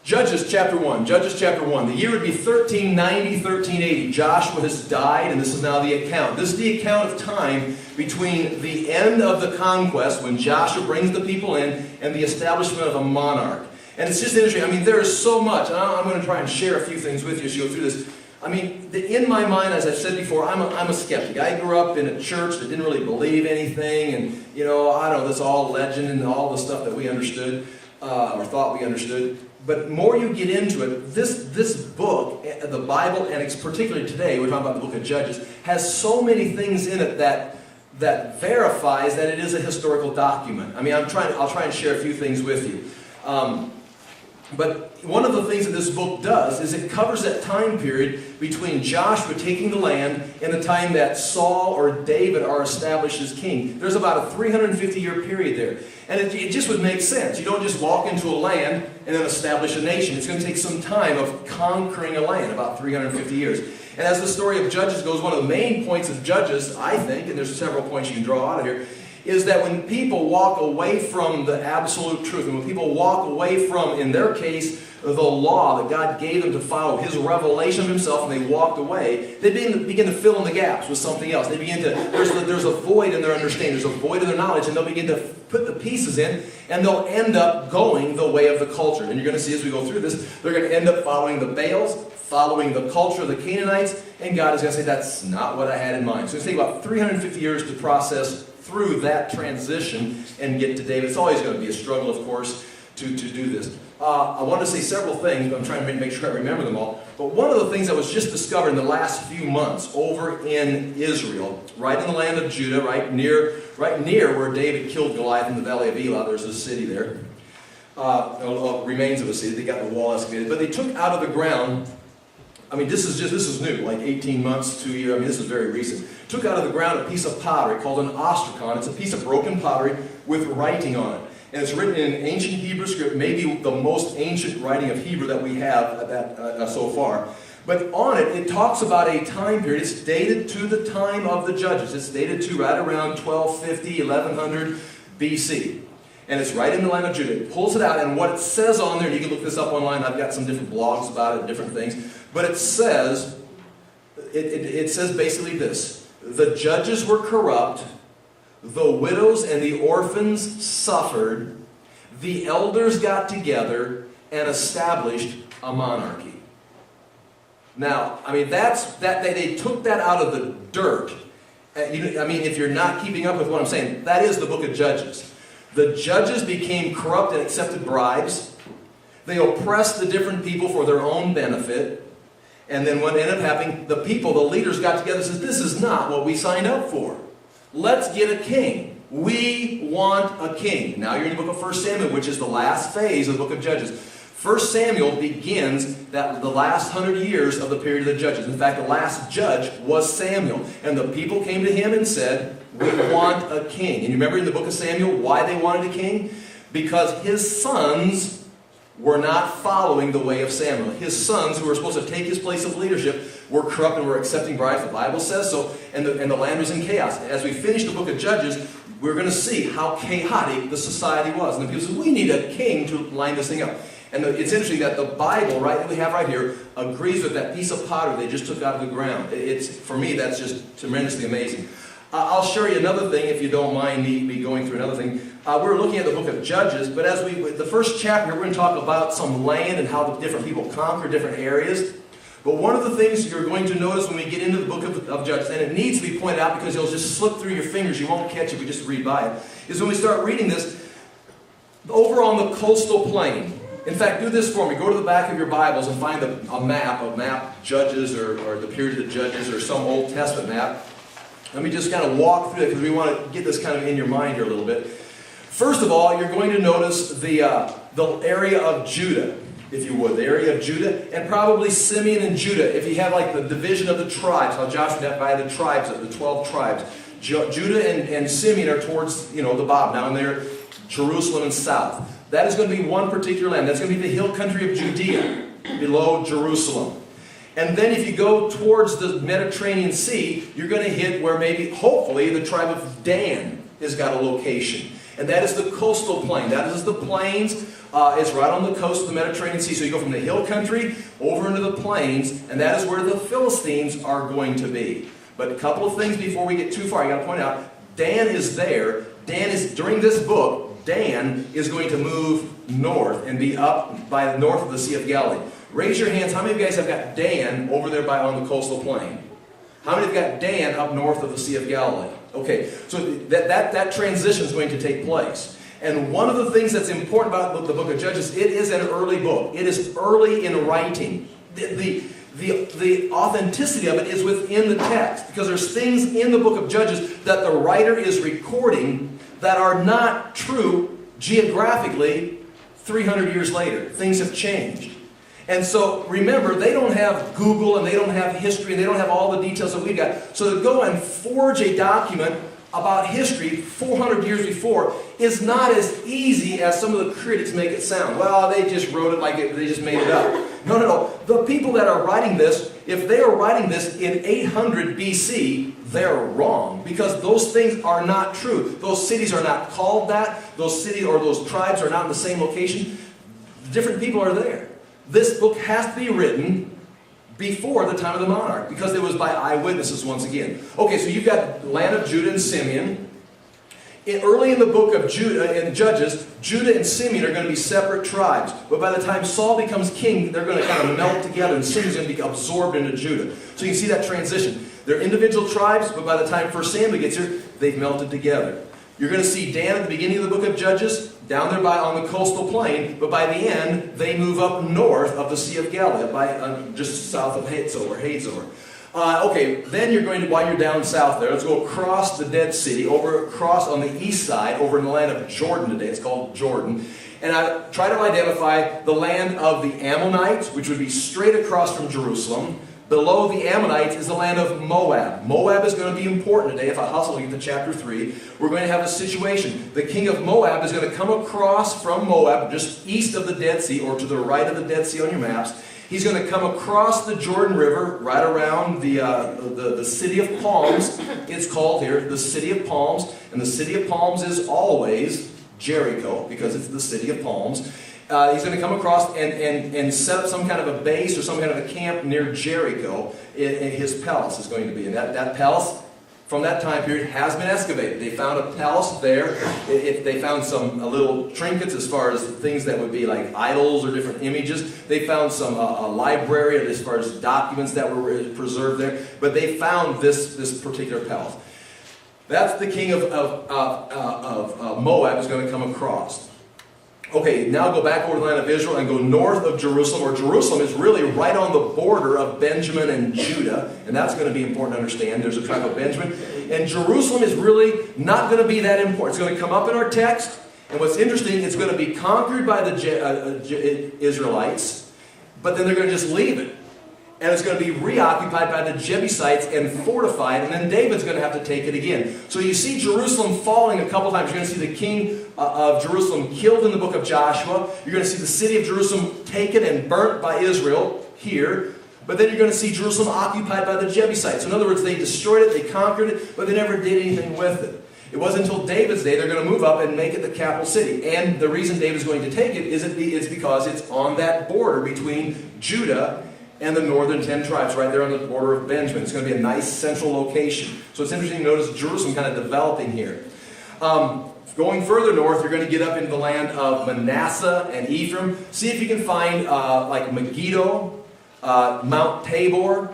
Judges chapter 1. Judges chapter 1. The year would be 1390, 1380. Joshua has died, and this is now the account. This is the account of time between the end of the conquest, when Joshua brings the people in, and the establishment of a monarch. And it's just interesting. I mean, there is so much. And I'm going to try and share a few things with you as you go through this. I mean, in my mind, as I've said before, I'm a skeptic. I grew up in a church that didn't really believe anything, and, you know, I don't know, this all legend and all the stuff that we understood, or thought we understood. But more you get into it, this book, the Bible, and it's particularly today, we're talking about the book of Judges, has so many things in it that verifies that it is a historical document. I mean, I'll try and share a few things with you. But one of the things that this book does is it covers that time period between Joshua taking the land and the time that Saul or David are established as king. There's about a 350-year period there. And it just would make sense. You don't just walk into a land and then establish a nation. It's going to take some time of conquering a land, about 350 years. And as the story of Judges goes, one of the main points of Judges, I think, and there's several points you can draw out of here, is that when people walk away from the absolute truth, and when people walk away from, in their case, the law that God gave them to follow, His revelation of Himself, and they walked away, they begin to fill in the gaps with something else. They begin to, there's a void in their understanding, there's a void in their knowledge, and they'll begin to put the pieces in, and they'll end up going the way of the culture. And you're going to see as we go through this, they're going to end up following the Baals, following the culture of the Canaanites, and God is going to say, that's not what I had in mind. So it's going to take about 350 years to process through that transition and get to David. It's always going to be a struggle, of course, to do this. I want to say several things, but I'm trying to make sure I remember them all. But one of the things that was just discovered in the last few months over in Israel, right in the land of Judah, right near where David killed Goliath in the valley of Elah, there's a city there. Remains of a city. They got the wall excavated. But they took out of the ground, I mean, this is new, like 18 months, 2 years. I mean, this is very recent. Took out of the ground a piece of pottery called an ostracon. It's a piece of broken pottery with writing on it. And it's written in ancient Hebrew script, maybe the most ancient writing of Hebrew that we have so far. But on it, it talks about a time period. It's dated to the time of the Judges. It's dated to right around 1250, 1100 BC. And it's right in the land of Judah. It pulls it out, and what it says on there, and you can look this up online, I've got some different blogs about it, different things, but it says basically this: the judges were corrupt, the widows and the orphans suffered, the elders got together and established a monarchy. Now, I mean, they took that out of the dirt. I mean, if you're not keeping up with what I'm saying, that is the book of Judges. The judges became corrupt and accepted bribes. They oppressed the different people for their own benefit. And then what ended up happening, the people, the leaders got together and said, this is not what we signed up for. Let's get a king. We want a king. Now you're in the book of 1 Samuel, which is the last phase of the book of Judges. 1 Samuel begins the last 100 years of the period of the judges. In fact, the last judge was Samuel. And the people came to him and said, we want a king. And you remember in the book of Samuel why they wanted a king? Because his sons were not following the way of Samuel. His sons, who were supposed to take his place of leadership, were corrupt and were accepting bribes. The Bible says so. And the land was in chaos. As we finish the book of Judges, we're going to see how chaotic the society was. And the people said, we need a king to line this thing up. And it's interesting that the Bible, right, that we have right here, agrees with that piece of pottery they just took out of the ground. For me, that's just tremendously amazing. I'll show you another thing, if you don't mind me going through another thing. We're looking at the book of Judges, but the first chapter, we're going to talk about some land and how the different people conquer different areas. But one of the things you're going to notice when we get into the book of Judges, and it needs to be pointed out because it'll just slip through your fingers, you won't catch it if you just read by it, is when we start reading this, over on the coastal plain. In fact, do this for me. Go to the back of your Bibles and find a map, Judges or the period of the Judges or some Old Testament map. Let me just kind of walk through it because we want to get this kind of in your mind here a little bit. First of all, you're going to notice the area of Judah, if you would. The area of Judah, and probably Simeon and Judah. If you have like the division of the tribes, how Joshua divided the tribes, the 12 tribes. Judah and Simeon are towards, the bottom, down there, Jerusalem and south. That is going to be one particular land. That's going to be the hill country of Judea, below Jerusalem. And then if you go towards the Mediterranean Sea, you're going to hit where maybe, hopefully, the tribe of Dan has got a location. And that is the coastal plain. That is the plains. It's right on the coast of the Mediterranean Sea. So you go from the hill country over into the plains, and that is where the Philistines are going to be. But a couple of things before we get too far. I got to point out, Dan is there. Dan is, during this book, Dan is going to move north and be up by the north of the Sea of Galilee. Raise your hands. How many of you guys have got Dan over there on the coastal plain? How many have got Dan up north of the Sea of Galilee? Okay, so that transition is going to take place. And one of the things that's important about the book of Judges, it is an early book. It is early in writing. The authenticity of it is within the text, because there's things in the book of Judges that the writer is recording that are not true geographically 300 years later. Things have changed. And so, remember, they don't have Google, and they don't have history, and they don't have all the details that we got. So to go and forge a document about history 400 years before is not as easy as some of the critics make it sound. Well, they just wrote it like they just made it up. No. The people that are writing this, if they are writing this in 800 BC, they're wrong, because those things are not true. Those cities are not called that. Those cities or those tribes are not in the same location. Different people are there. This book has to be written before the time of the monarch, because it was by eyewitnesses once again. Okay, so you've got the land of Judah and Simeon. Early in the book of Judah and Judges, Judah and Simeon are going to be separate tribes. But by the time Saul becomes king, they're going to kind of melt together, and Simeon's going to be absorbed into Judah. So you can see that transition. They're individual tribes, but by the time 1 Samuel gets here, they've melted together. You're going to see Dan at the beginning of the book of Judges, down there on the coastal plain, but by the end, they move up north of the Sea of Galilee, just south of Hazor. Okay, then you're going to, while you're down south there, let's go across the Dead Sea, across on the east side, over in the land of Jordan today. It's called Jordan. And I try to identify the land of the Ammonites, which would be straight across from Jerusalem. Below the Ammonites is the land of Moab. Moab is going to be important today. If I hustle into chapter 3, we're going to have a situation. The king of Moab is going to come across from Moab, just east of the Dead Sea, or to the right of the Dead Sea on your maps. He's going to come across the Jordan River, right around the City of Palms. It's called here, the City of Palms. And the City of Palms is always Jericho, because it's the City of Palms. He's going to come across and set up some kind of a base or some kind of a camp near Jericho. In his palace is going to be. And that palace, from that time period, has been excavated. They found a palace there. They found some little trinkets as far as things that would be like idols or different images. They found some a library as far as documents that were preserved there. But they found this particular palace. That's the king of Moab is going to come across. Okay, now go back over to the land of Israel and go north of Jerusalem, where Jerusalem is really right on the border of Benjamin and Judah, and that's going to be important to understand. There's a tribe of Benjamin, and Jerusalem is really not going to be that important. It's going to come up in our text, and what's interesting, it's going to be conquered by the Israelites, but then they're going to just leave it. And it's going to be reoccupied by the Jebusites and fortified, and then David's going to have to take it again. So you see Jerusalem falling a couple times. You're going to see the king of Jerusalem killed in the book of Joshua. You're going to see the city of Jerusalem taken and burnt by Israel here. But then you're going to see Jerusalem occupied by the Jebusites. In other words, they destroyed it, they conquered it, but they never did anything with it. It wasn't until David's day they're going to move up and make it the capital city. And the reason David's going to take it is because it's on that border between Judah and the northern 10 tribes, right there on the border of Benjamin. It's going to be a nice central location. So it's interesting to notice Jerusalem kind of developing here. Going further north, you're going to get up into the land of Manasseh and Ephraim. See if you can find like Megiddo, Mount Tabor.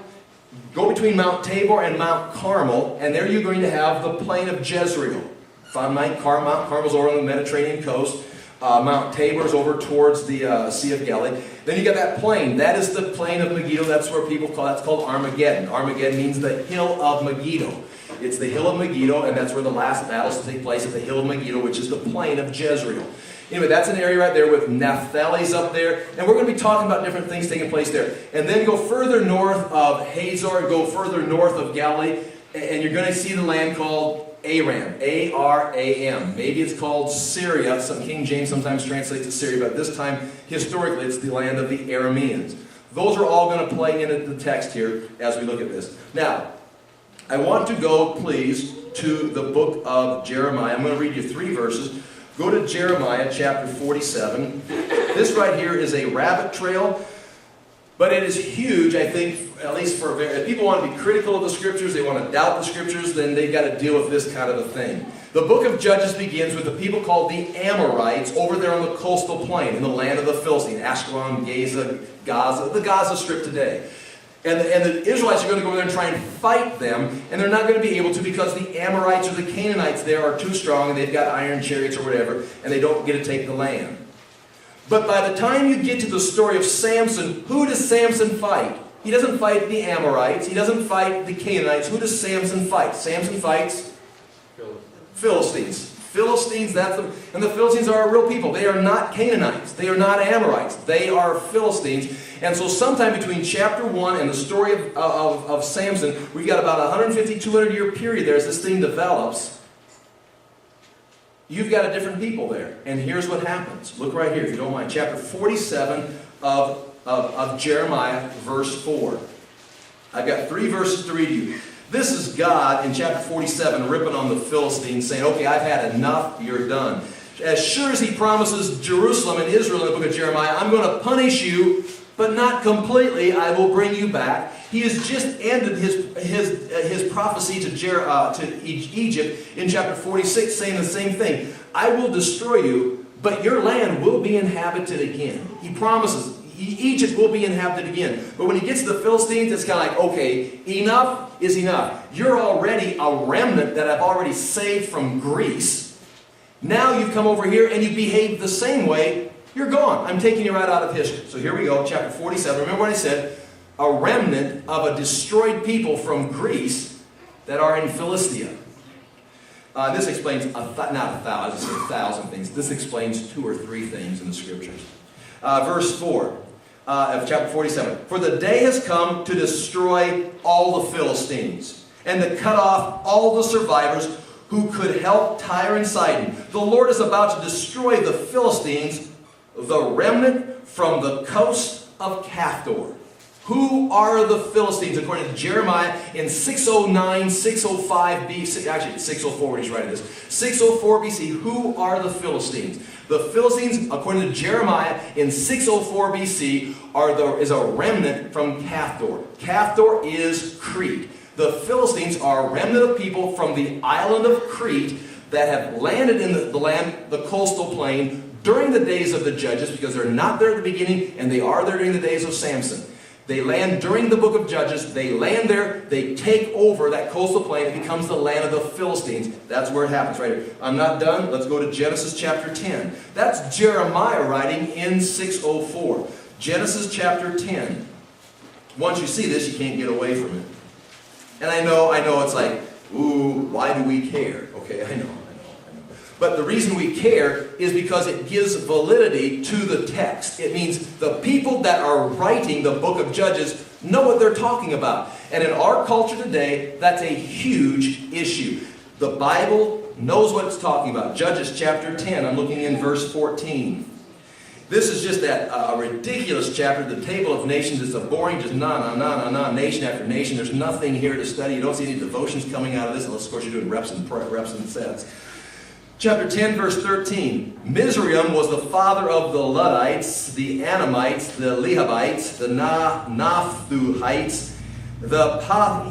Go between Mount Tabor and Mount Carmel, and there you're going to have the plain of Jezreel. Find Mount Carmel's over on the Mediterranean coast. Mount Tabor's over towards the Sea of Galilee. Then you got that plain. That is the plain of Megiddo. That's where people call that's called Armageddon. Armageddon means the hill of Megiddo. It's the hill of Megiddo, and that's where the last battles take place at the hill of Megiddo, which is the plain of Jezreel. Anyway, that's an area right there with Naphtali's up there. And we're going to be talking about different things taking place there. And then go further north of Hazor, go further north of Galilee, and you're going to see the land called Aram, A-R-A-M. Maybe it's called Syria. King James sometimes translates it Syria, but this time, historically, it's the land of the Arameans. Those are all going to play into the text here as we look at this. Now, I want to go, please, to the book of Jeremiah. I'm going to read you 3 verses. Go to Jeremiah chapter 47. This right here is a rabbit trail, but it is huge, I think, at least for if people want to be critical of the Scriptures, they want to doubt the Scriptures, then they've got to deal with this kind of a thing. The book of Judges begins with the people called the Amorites over there on the coastal plain in the land of the Philistines, Ashkelon, Gaza, the Gaza Strip today. And the Israelites are going to go over there and try and fight them, and they're not going to be able to because the Amorites or the Canaanites there are too strong, and they've got iron chariots or whatever, and they don't get to take the land. But by the time you get to the story of Samson, who does Samson fight? He doesn't fight the Amorites. He doesn't fight the Canaanites. Who does Samson fight? Samson fights Philistines. Philistines, and the Philistines are real people. They are not Canaanites. They are not Amorites. They are Philistines. And so sometime between chapter 1 and the story of Samson, we've got about a 150, 200 year period there as this thing develops. You've got a different people there. And here's what happens. Look right here, if you don't mind. Chapter 47 of Jeremiah, verse 4. I've got 3 verses to read to you. This is God in chapter 47 ripping on the Philistines, saying, okay, I've had enough, you're done. As sure as he promises Jerusalem and Israel in the book of Jeremiah, I'm going to punish you, but not completely. I will bring you back. He has just ended his prophecy to Egypt in chapter 46, saying the same thing. I will destroy you, but your land will be inhabited again. He promises Egypt will be inhabited again. But when he gets to the Philistines, it's kind of like, okay, enough is enough. You're already a remnant that I've already saved from Greece. Now you've come over here and you behave the same way. You're gone. I'm taking you right out of history. So here we go, chapter 47. Remember what I said? A remnant of a destroyed people from Greece that are in Philistia. This explains, not 1,000 things. This explains 2 or 3 things in the Scriptures. Verse 4 of chapter 47. For the day has come to destroy all the Philistines and to cut off all the survivors who could help Tyre and Sidon. The Lord is about to destroy the Philistines, the remnant from the coast of Caphtor. Who are the Philistines? According to Jeremiah in 609, 605 BC, actually 604 when he's writing this, 604 BC, who are the Philistines? The Philistines, according to Jeremiah in 604 BC, is a remnant from Caphtor. Caphtor is Crete. The Philistines are a remnant of people from the island of Crete that have landed in the coastal plain during the days of the Judges, because they're not there at the beginning, and they are there during the days of Samson. They land during the book of Judges. They land there. They take over that coastal plain. It becomes the land of the Philistines. That's where it happens right here. I'm not done. Let's go to Genesis chapter 10. That's Jeremiah writing in 604. Genesis chapter 10. Once you see this, you can't get away from it. And I know it's like, ooh, why do we care? Okay, I know. But the reason we care is because it gives validity to the text. It means the people that are writing the book of Judges know what they're talking about. And in our culture today, that's a huge issue. The Bible knows what it's talking about. Judges chapter 10, I'm looking in verse 14. This is just a ridiculous chapter. The table of nations is a boring, just nation after nation. There's nothing here to study. You don't see any devotions coming out of this, unless, of course, you're doing reps and sets. Chapter 10, verse 13. Mizraim was the father of the Luddites, the Anamites, the Lehabites, the Naphthuhites,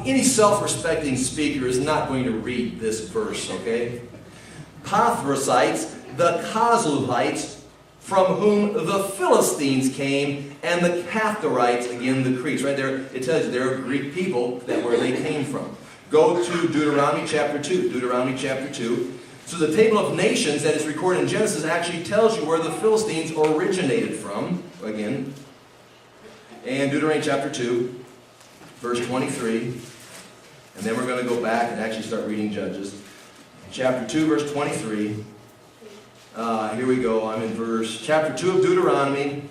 any self-respecting speaker is not going to read this verse, okay? Pathrasites, the Kozluhites, from whom the Philistines came, and the Caphtorites, again the Cretes. Right there, it tells you they're Greek people, where they came from. Go to Deuteronomy chapter 2. Deuteronomy chapter 2. So the table of nations that is recorded in Genesis actually tells you where the Philistines originated from, again. And Deuteronomy chapter 2, verse 23. And then we're going to go back and actually start reading Judges. Chapter 2, verse 23. Here we go. I'm in chapter 2 of Deuteronomy.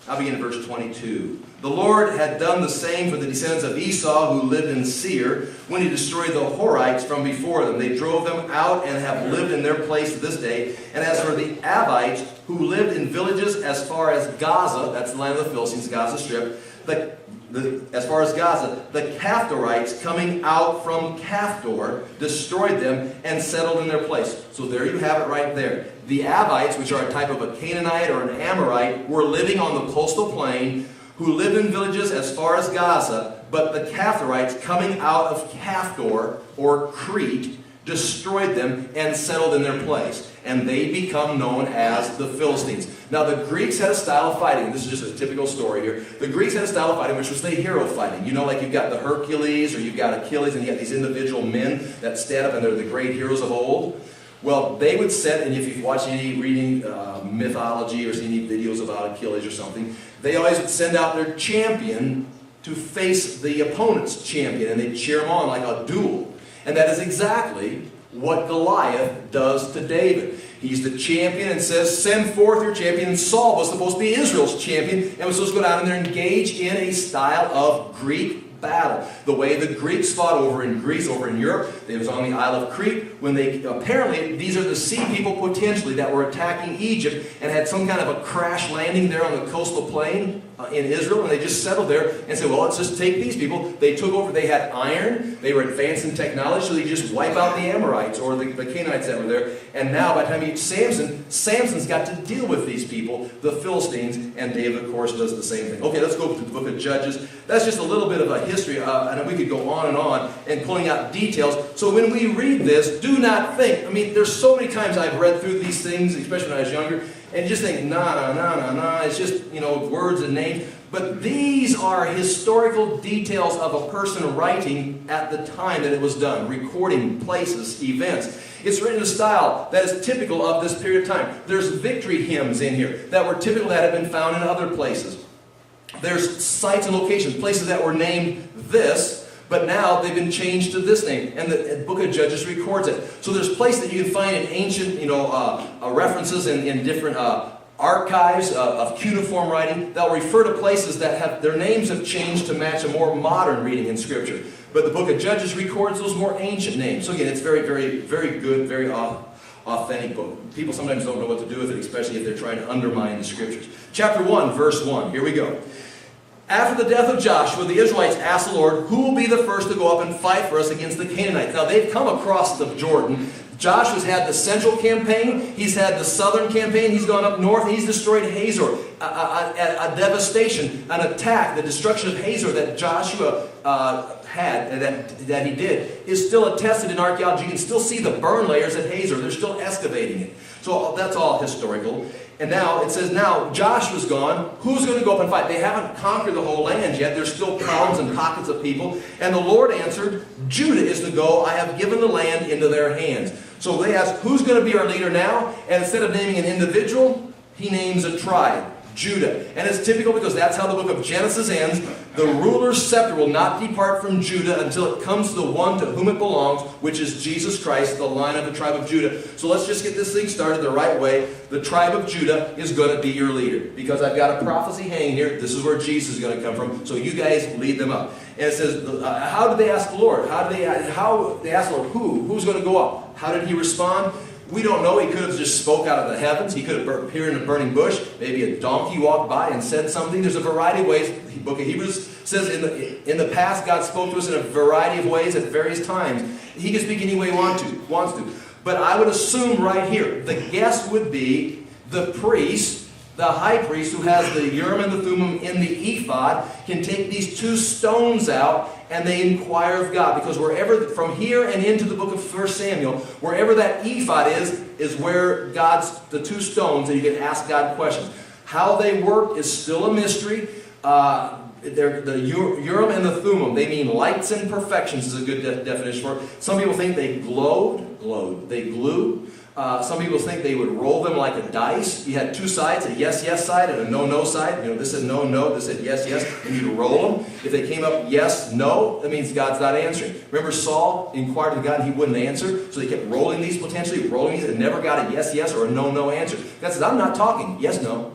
I'll begin at verse 22. The Lord had done the same for the descendants of Esau who lived in Seir when he destroyed the Horites from before them. They drove them out and have lived in their place to this day. And as for the Avites who lived in villages as far as Gaza, that's the land of the Philistines, Gaza Strip, As far as Gaza, the Caphtorites coming out from Caphtor destroyed them and settled in their place. So there you have it right there. The Avites, which are a type of a Canaanite or an Amorite, were living on the coastal plain, who lived in villages as far as Gaza, but the Caphtorites coming out of Caphtor or Crete destroyed them and settled in their place. And they become known as the Philistines. Now the Greeks had a style of fighting. This is just a typical story here. The Greeks had a style of fighting which was the hero fighting. You know, like you've got the Hercules or you've got Achilles and you got these individual men that stand up and they're the great heroes of old. Well, they would set, and if you've watched any reading mythology or seen any videos about Achilles or something, they always would send out their champion to face the opponent's champion and they'd cheer him on like a duel. And that is exactly what Goliath does to David. He's the champion and says, send forth your champion. And Saul was supposed to be Israel's champion and was supposed to go down and there engage in a style of Greek battle. The way the Greeks fought over in Greece, over in Europe, it was on the Isle of Crete, when they, apparently, these are the sea people potentially that were attacking Egypt and had some kind of a crash landing there on the coastal plain in Israel, and they just settled there and said, well, let's just take these people. They took over, they had iron, they were advanced in technology, so they just wipe out the Amorites or the Canaanites that were there. And now, by the time you meet Samson's got to deal with these people, the Philistines, and David, of course, does the same thing. Okay, let's go to the book of Judges. That's just a little bit of a history, and we could go on and pulling out details. So when we read this, do not think, I mean, there's so many times I've read through these things, especially when I was younger, and just think, nah, it's just, words and names. But these are historical details of a person writing at the time that it was done, recording places, events. It's written in a style that is typical of this period of time. There's victory hymns in here that were typical that have been found in other places. There's sites and locations, places that were named this, but now they've been changed to this name, and the book of Judges records it. So there's places that you can find in ancient, references in different archives of cuneiform writing that will refer to places that have their names have changed to match a more modern reading in Scripture. But the book of Judges records those more ancient names. So again, it's very, very, very good, very authentic book. People sometimes don't know what to do with it, especially if they're trying to undermine the Scriptures. Chapter 1, verse 1. Here we go. After the death of Joshua, the Israelites asked the Lord, who will be the first to go up and fight for us against the Canaanites? Now, they've come across the Jordan. Joshua's had the central campaign. He's had the southern campaign. He's gone up north. He's destroyed Hazor. A devastation, an attack, the destruction of Hazor that Joshua had, and that he did, is still attested in archaeology. You can still see the burn layers at Hazor. They're still excavating it. So that's all historical. And now, it says, now Joshua's gone. Who's going to go up and fight? They haven't conquered the whole land yet. There's still towns and pockets of people. And the Lord answered, Judah is to go. I have given the land into their hands. So they ask, who's going to be our leader now? And instead of naming an individual, he names a tribe. Judah. And it's typical because that's how the book of Genesis ends. The ruler's scepter will not depart from Judah until it comes to the one to whom it belongs, which is Jesus Christ, the line of the tribe of Judah. So let's just get this thing started the right way. The tribe of Judah is going to be your leader. Because I've got a prophecy hanging here. This is where Jesus is going to come from. So you guys lead them up. And it says, how did they ask the Lord? How they asked the Lord, who's going to go up? How did he respond? We don't know. He could have just spoke out of the heavens. He could have appeared in a burning bush. Maybe a donkey walked by and said something. There's a variety of ways. The book of Hebrews says in the past God spoke to us in a variety of ways at various times. He can speak any way he wants to. But I would assume right here, the guess would be the priest, the high priest who has the Urim and the Thummim in the ephod, can take these two stones out and they inquire of God. Because wherever, from here and into the book of 1 Samuel, wherever that ephod is where the two stones that you can ask God questions. How they work is still a mystery. The Urim and the Thummim, they mean lights and perfections is a good definition for it. Some people think they they glue. Some people think they would roll them like a dice. You had two sides, a yes side and a no side. This said no, this said yes, and you'd roll them. If they came up yes, no, that means God's not answering. Remember Saul inquired of God and he wouldn't answer, so they kept rolling these and never got a yes or a no answer. God says, I'm not talking. Yes, no.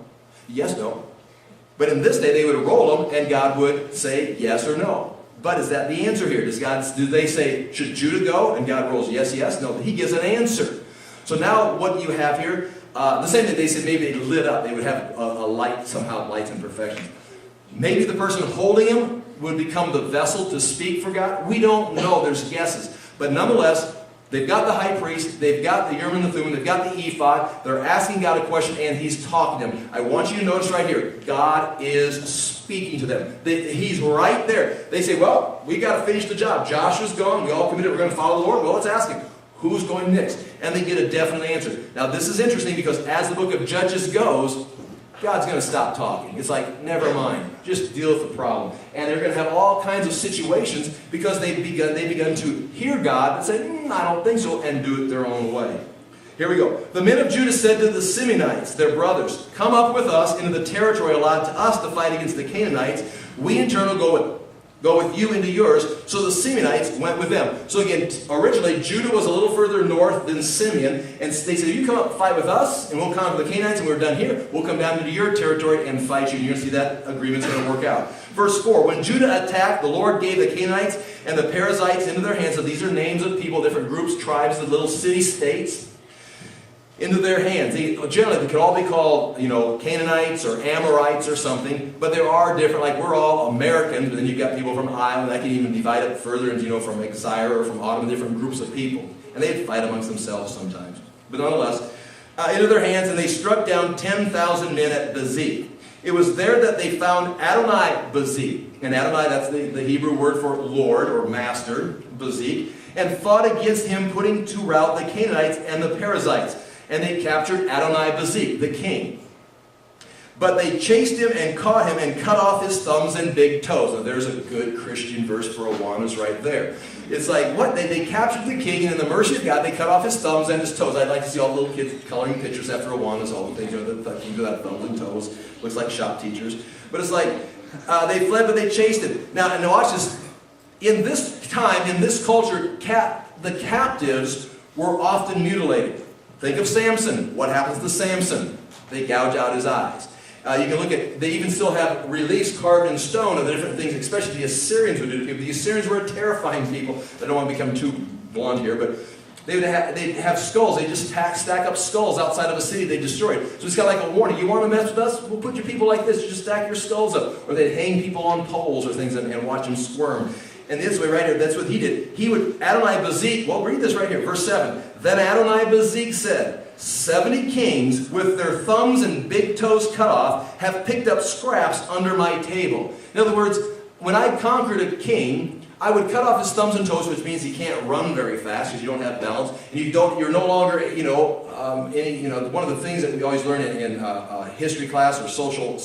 But in this day they would roll them and God would say yes or no. But is that the answer here? Do they say, should Judah go? And God rolls yes. No, he gives an answer. So now what you have here, the same thing they said maybe they lit up. They would have a light, somehow lights and perfections. Maybe the person holding him would become the vessel to speak for God. We don't know. There's guesses. But nonetheless, they've got the high priest, they've got the Urim and the Thummim, they've got the ephod, they're asking God a question, and he's talking to them. I want you to notice right here, God is speaking to them. He's right there. They say, well, we got to finish the job. Joshua's gone, we all committed, we're going to follow the Lord. Well, let's ask him, who's going next? And they get a definite answer. Now, this is interesting because as the book of Judges goes, God's going to stop talking. It's like, never mind. Just deal with the problem. And they're going to have all kinds of situations because they've begun to hear God and say, I don't think so, and do it their own way. Here we go. The men of Judah said to the Simeonites, their brothers, come up with us into the territory allotted to us to fight against the Canaanites. We in turn will go with you into yours. So the Simeonites went with them. So again, originally Judah was a little further north than Simeon, and they said, you come up and fight with us, and we'll conquer the Canaanites, and we're done here. We'll come down into your territory and fight you, and you're going to see that agreement's going to work out. Verse 4, when Judah attacked, the Lord gave the Canaanites and the Perizzites into their hands. So these are names of people, different groups, tribes, the little city-states, into their hands. Generally, they could all be called, Canaanites or Amorites or something, but there are different, like we're all Americans, but then you've got people from Ireland. That can even divide up further into, from Exire or from Ottoman, different groups of people. And they'd fight amongst themselves sometimes. But nonetheless, into their hands, and they struck down 10,000 men at Bezek. It was there that they found Adonai-Bezek. And Adonai, that's the Hebrew word for Lord or Master, Bezek, and fought against him, putting to rout the Canaanites and the Perizzites. And they captured Adonai-Bezek, the king. But they chased him and caught him and cut off his thumbs and big toes. Now there's a good Christian verse for Awanas right there. It's like, what? They captured the king, and in the mercy of God, they cut off his thumbs and his toes. I'd like to see all the little kids coloring pictures after Awanas, all the things, the kings without thumbs and toes. Looks like shop teachers. But it's like, they fled, but they chased him. Now, and watch this. In this time, in this culture, the captives were often mutilated. Think of Samson. What happens to Samson? They gouge out his eyes. You can look at, they even still have reliefs carved in stone of the different things, especially the Assyrians would do to people. The Assyrians were terrifying people. I don't want to become too blunt here, but they'd have skulls. They just stack up skulls outside of a city they destroyed. So it's kind of like a warning. You want to mess with us? We'll put your people like this. You just stack your skulls up. Or they'd hang people on poles or things and watch them squirm. And this way right here, that's what he did. He would, Adonai-Bezek, well, read this right here, verse 7. Then Adonai-Bezek said, 70 kings with their thumbs and big toes cut off have picked up scraps under my table. In other words, when I conquered a king, I would cut off his thumbs and toes, which means he can't run very fast because you don't have balance, and you're no longer, one of the things that we always learn in history class or social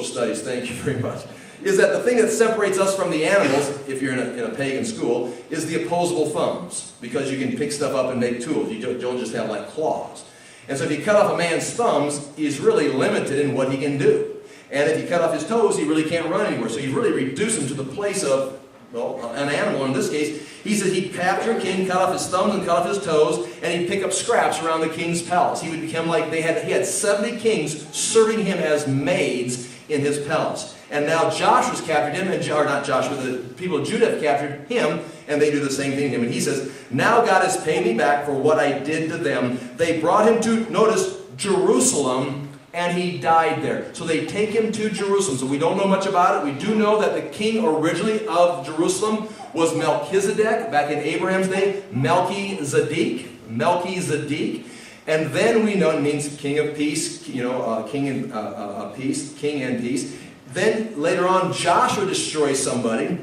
studies. Thank you very much. Is that the thing that separates us from the animals, if you're in a pagan school, is the opposable thumbs, because you can pick stuff up and make tools. You don't just have like claws. And so if you cut off a man's thumbs, he's really limited in what he can do. And if you cut off his toes, he really can't run anywhere. So you really reduce him to the place of, an animal. In this case, he said he'd capture a king, cut off his thumbs and cut off his toes, and he'd pick up scraps around the king's palace. He would become like, he had 70 kings serving him as maids in his palace. And now Joshua's captured him, or not Joshua, the people of Judah have captured him, and they do the same thing to him. And he says, now God has paid me back for what I did to them. They brought him to, notice, Jerusalem, and he died there. So they take him to Jerusalem. So we don't know much about it. We do know that the king originally of Jerusalem was Melchizedek, back in Abraham's day, Melchizedek. And then we know it means king of peace, king and peace. Then later on, Joshua destroys somebody, and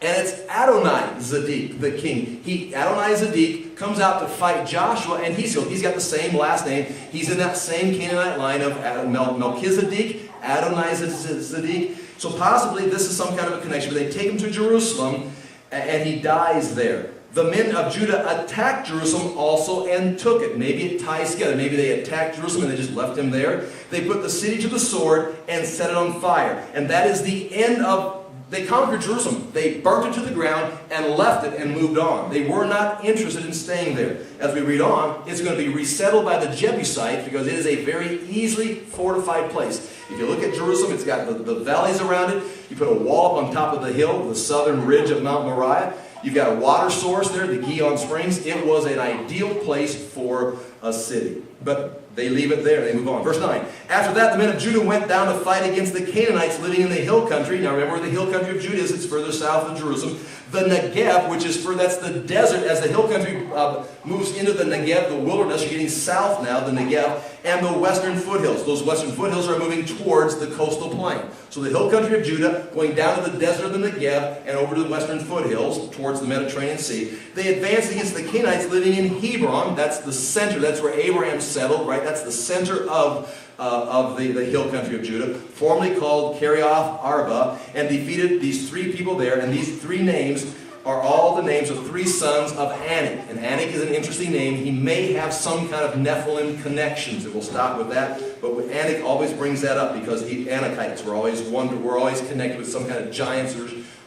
it's Adonai-Zedek, the king. Adonai-Zedek comes out to fight Joshua, and he's got the same last name. He's in that same Canaanite line of Melchizedek, Adonai-Zedek. So possibly this is some kind of a connection. But they take him to Jerusalem, and he dies there. The men of Judah attacked Jerusalem also and took it. Maybe it ties together. Maybe they attacked Jerusalem and they just left him there. They put the city to the sword and set it on fire. And that is the end of, they conquered Jerusalem. They burnt it to the ground and left it and moved on. They were not interested in staying there. As we read on, it's going to be resettled by the Jebusites because it is a very easily fortified place. If you look at Jerusalem, it's got the valleys around it. You put a wall up on top of the hill, the southern ridge of Mount Moriah. You've got a water source there, the Gihon Springs. It was an ideal place for a city. But they leave it there. They move on. Verse 9. After that, the men of Judah went down to fight against the Canaanites living in the hill country. Now remember where the hill country of Judah is. It's further south of Jerusalem. The Negev, which is that's the desert. As the hill country moves into the Negev, the wilderness, you're getting south now, the Negev, and the western foothills. Those western foothills are moving towards the coastal plain. So the hill country of Judah going down to the desert of the Negev and over to the western foothills towards the Mediterranean Sea. They advanced against the Canaanites living in Hebron. That's the center. That's where Abraham settled, right? That's the center of the hill country of Judah, formerly called Kerioth Arba, and defeated these three people there. And these three names are all the names of three sons of Anak. And Anak is an interesting name. He may have some kind of Nephilim connections, and we'll stop with that. But Anak always brings that up because Anakites were always connected with some kind of giants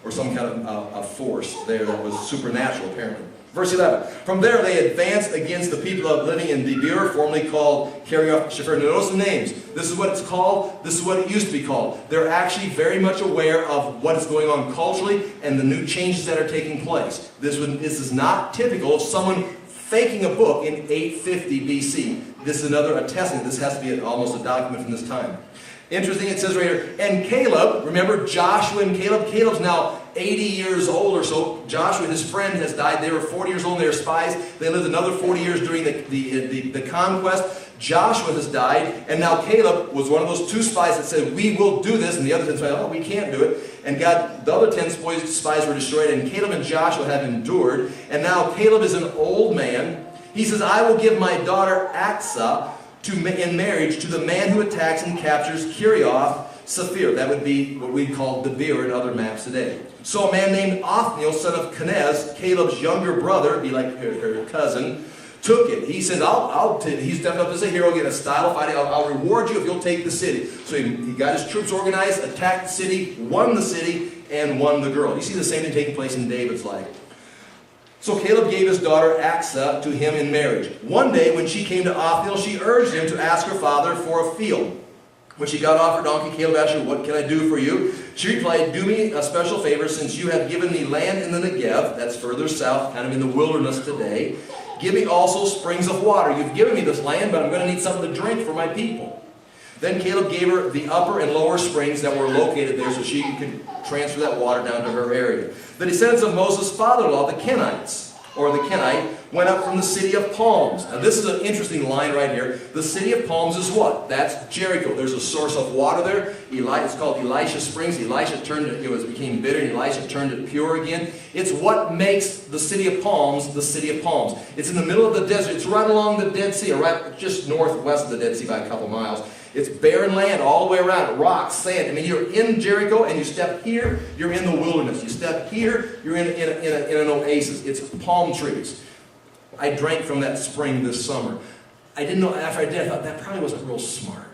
or some kind of a force there that was supernatural, apparently. Verse 11. From there they advanced against the people living in Debir, formerly called Kerioth Shepher. Notice the names. This is what it's called. This is what it used to be called. They're actually very much aware of what is going on culturally and the new changes that are taking place. This is not typical of someone faking a book in 850 BC. This is another attesting. This has to be almost a document from this time. Interesting, it says right here, and Caleb, remember Joshua and Caleb? Caleb's now 80 years old or so. Joshua, his friend, has died. They were 40 years old and they were spies. They lived another 40 years during the conquest. Joshua has died, and now Caleb was one of those two spies that said, we will do this, and the other 10 spies, oh, we can't do it. And the other 10 spies were destroyed, and Caleb and Joshua have endured, and now Caleb is an old man. He says, I will give my daughter Aksa in marriage to the man who attacks and captures Kerioth Saphir. That would be what we call Debir in other maps today. So a man named Othniel, son of Kenaz, Caleb's younger brother, be like her cousin, took it. He said, he's stepped up as a hero, get a style of fighting. I'll reward you if you'll take the city. So he got his troops organized, attacked the city, won the city, and won the girl. You see the same thing taking place in David's life. So Caleb gave his daughter Aksa to him in marriage. One day when she came to Othniel, she urged him to ask her father for a field. When she got off her donkey, Caleb asked her, what can I do for you? She replied, do me a special favor since you have given me land in the Negev, that's further south, kind of in the wilderness today. Give me also springs of water. You've given me this land, but I'm going to need something to drink for my people. Then Caleb gave her the upper and lower springs that were located there so she could transfer that water down to her area. The descendants of Moses' father-in-law, the Kenites, or the Kenite, went up from the city of palms. Now this is an interesting line right here. The city of palms is what? That's Jericho. There's a source of water there. It's called Elisha Springs. Elisha turned it, became bitter, and Elisha turned it pure again. It's what makes the city of palms the city of palms. It's in the middle of the desert. It's right along the Dead Sea, or right just northwest of the Dead Sea by a couple miles. It's barren land all the way around, rocks, sand. I mean, you're in Jericho, and you step here, you're in the wilderness. You step here, you're in an oasis. It's palm trees. I drank from that spring this summer. I didn't know, after I did, I thought that probably wasn't real smart.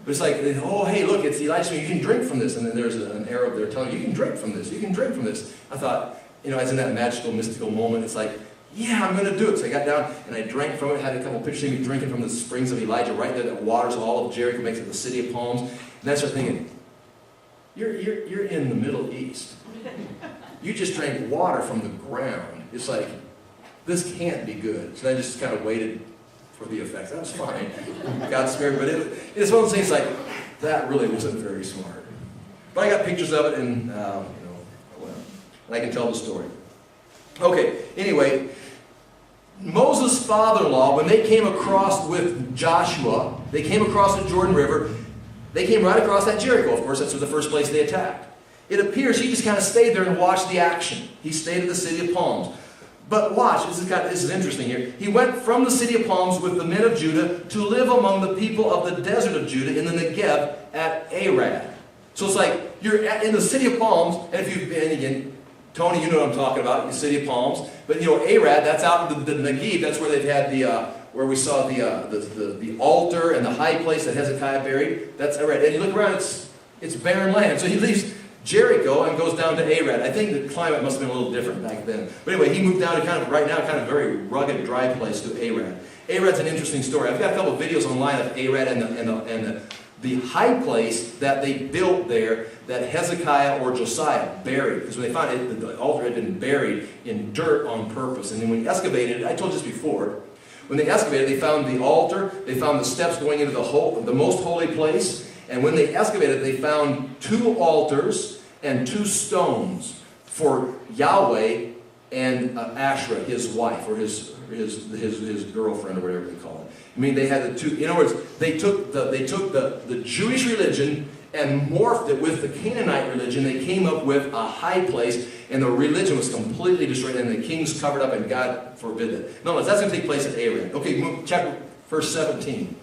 But it's like, oh, hey, look, it's Elisha, you can drink from this. And then there's an Arab there telling you can drink from this, you can drink from this. I thought, as in that magical, mystical moment, it's like, yeah, I'm going to do it. So I got down and I drank from it. Had a couple pictures of me drinking from the springs of Elijah right there that waters all of Jericho, makes it the city of palms. And I started thinking, you're in the Middle East. You just drank water from the ground. It's like, this can't be good. So I just kind of waited for the effects. That was fine. Got scared, but it's one of those things like, that really wasn't very smart. But I got pictures of it and, and I can tell the story. Okay, anyway, Moses' father-in-law, when they came across with Joshua, they came across the Jordan River, they came right across that Jericho, of course, that's the first place they attacked. It appears he just kind of stayed there and watched the action. He stayed at the city of palms. But watch, this is interesting here. He went from the city of palms with the men of Judah to live among the people of the desert of Judah in the Negev at Arad. So it's like, you're in the city of palms, and if you've been, again, Tony, you know what I'm talking about, the city of palms. But Arad, that's out in the Negev. That's where they've had where we saw the altar and the high place that Hezekiah buried. That's Arad. And you look around, it's barren land. So he leaves Jericho and goes down to Arad. I think the climate must have been a little different back then. But anyway, he moved down to kind of very rugged, dry place to Arad. Arad's an interesting story. I've got a couple of videos online of Arad and the high place that they built there that Hezekiah or Josiah buried. Because when they found it, the altar had been buried in dirt on purpose. And then when he excavated it, I told you this before, When they excavated, they found the altar, they found the steps going into the most holy place, and when they excavated, they found 2 altars and 2 stones for Yahweh and Asherah, his wife, or his girlfriend, or whatever they call it. I mean, they had the 2. In other words, they took the Jewish religion and morphed it with the Canaanite religion. They came up with a high place, and the religion was completely destroyed, and the kings covered up, and God forbid it. No, that's going to take place at Aram. Okay, chapter verse 17.